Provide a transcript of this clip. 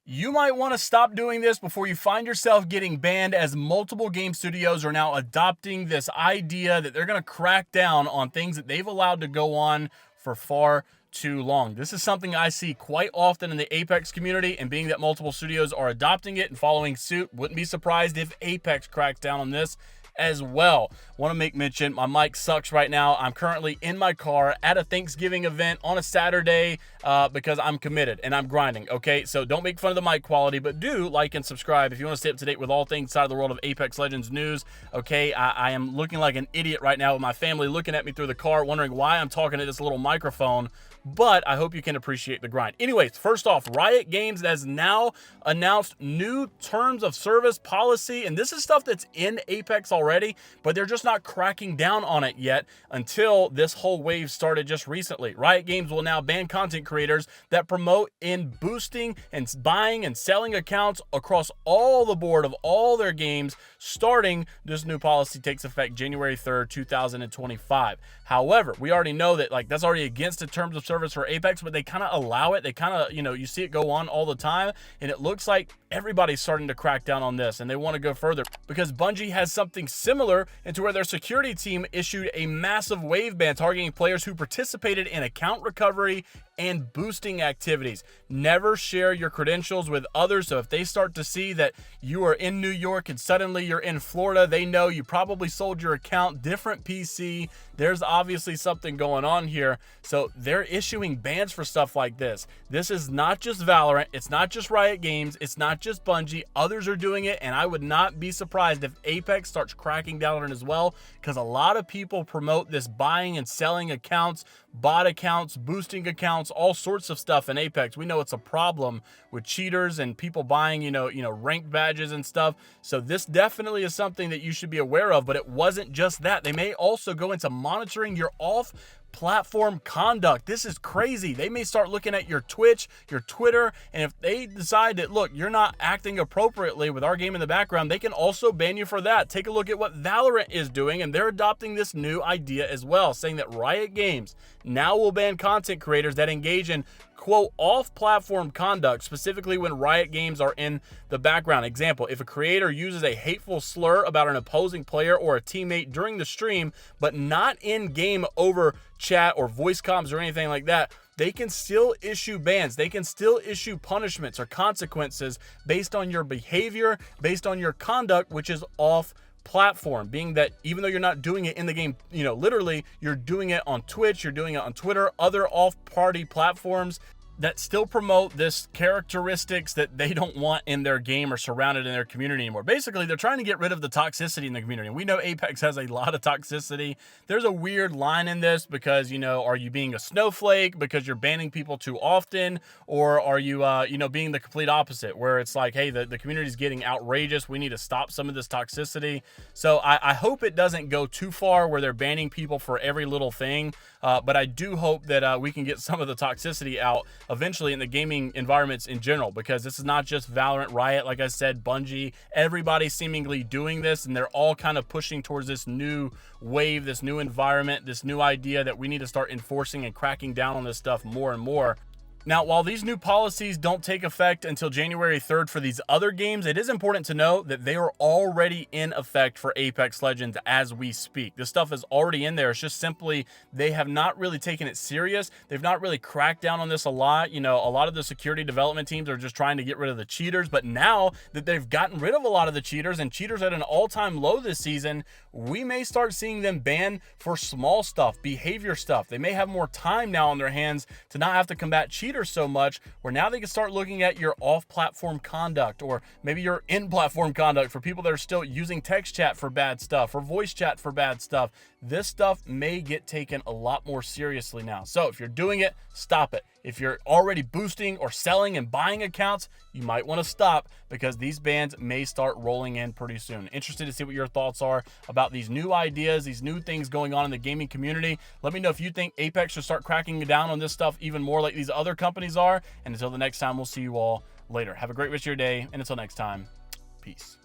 You might want to stop doing this before you find yourself getting banned, as multiple game studios are now adopting this idea that they're going to crack down on things that they've allowed to go on for far too long. This is something I see quite often in the Apex community, and being that multiple studios are adopting it and following suit, wouldn't be surprised if Apex cracks down on this as well. Want to make mention, my mic sucks right now. I'm currently in my car at a Thanksgiving event on a Saturday because I'm committed and I'm grinding, okay? So don't make fun of the mic quality, but do like and subscribe if you want to stay up to date with all things inside of the world of Apex Legends news, okay? I am looking like an idiot right now with my family looking at me through the car, wondering why I'm talking to this little microphone, but I hope you can appreciate the grind. Anyways, first off, Riot Games has now announced new terms of service policy, and this is stuff that's in Apex already, but they're just not cracking down on it yet until this whole wave started just recently. Riot Games will now ban content creators that promote in boosting and buying and selling accounts across all the board of all their games. Starting, this new policy takes effect January 3rd, 2025. However, we already know that that's already against the terms of service for Apex, but they kind of allow it. They kind of, you see it go on all the time, and it looks like everybody's starting to crack down on this, and they want to go further because Bungie has something similar into where their security team issued a massive wave ban targeting players who participated in account recovery and boosting activities. Never share your credentials with others, so if they start to see that you are in New York and suddenly you're in Florida, they know you probably sold your account, different PC. There's obviously something going on here, so they're issuing bans for stuff like this. This is not just Valorant, it's not just Riot Games, it's not just Bungie. Others are doing it, and I would not be surprised if Apex starts cracking down on it as well, because a lot of people promote this buying and selling accounts, bot accounts, boosting accounts, all sorts of stuff in Apex. We know it's a problem with cheaters and people buying, ranked badges and stuff. So this definitely is something that you should be aware of, but it wasn't just that. They may also go into monitoring your off-platform conduct. This is crazy. They may start looking at your Twitch, your Twitter, and if they decide that, look, you're not acting appropriately with our game in the background, they can also ban you for that. Take a look at what Valorant is doing, and they're adopting this new idea as well, saying that Riot Games now will ban content creators that engage in, quote, off-platform conduct, specifically when Riot Games are in the background. Example, if a creator uses a hateful slur about an opposing player or a teammate during the stream, but not in-game over chat or voice comms or anything like that, they can still issue bans. They can still issue punishments or consequences based on your behavior, based on your conduct, which is off platform, being that even though you're not doing it in the game, literally you're doing it on Twitch, you're doing it on Twitter, other off-party platforms that still promote this characteristics that they don't want in their game or surrounded in their community anymore. Basically, they're trying to get rid of the toxicity in the community. And we know Apex has a lot of toxicity. There's a weird line in this because, are you being a snowflake because you're banning people too often? Or are you, being the complete opposite where it's like, hey, the community's getting outrageous. We need to stop some of this toxicity. So I hope it doesn't go too far where they're banning people for every little thing. But I do hope that we can get some of the toxicity out eventually in the gaming environments in general, because this is not just Valorant, Riot, like I said, Bungie, everybody seemingly doing this, and they're all kind of pushing towards this new wave, this new environment, this new idea that we need to start enforcing and cracking down on this stuff more and more. Now, while these new policies don't take effect until January 3rd for these other games, it is important to know that they are already in effect for Apex Legends as we speak. This stuff is already in there. It's just simply they have not really taken it serious. They've not really cracked down on this a lot. A lot of the security development teams are just trying to get rid of the cheaters. But now that they've gotten rid of a lot of the cheaters, and cheaters at an all-time low this season, we may start seeing them banned for small stuff, behavior stuff. They may have more time now on their hands to not have to combat cheaters so much, where now they can start looking at your off-platform conduct, or maybe your in-platform conduct for people that are still using text chat for bad stuff or voice chat for bad stuff. This stuff may get taken a lot more seriously now. So if you're doing it, stop it. If you're already boosting or selling and buying accounts, you might want to stop, because these bans may start rolling in pretty soon. Interested to see what your thoughts are about these new ideas, these new things going on in the gaming community. Let me know if you think Apex should start cracking down on this stuff even more like these other companies are. And until the next time, we'll see you all later. Have a great rest of your day, and until next time, peace.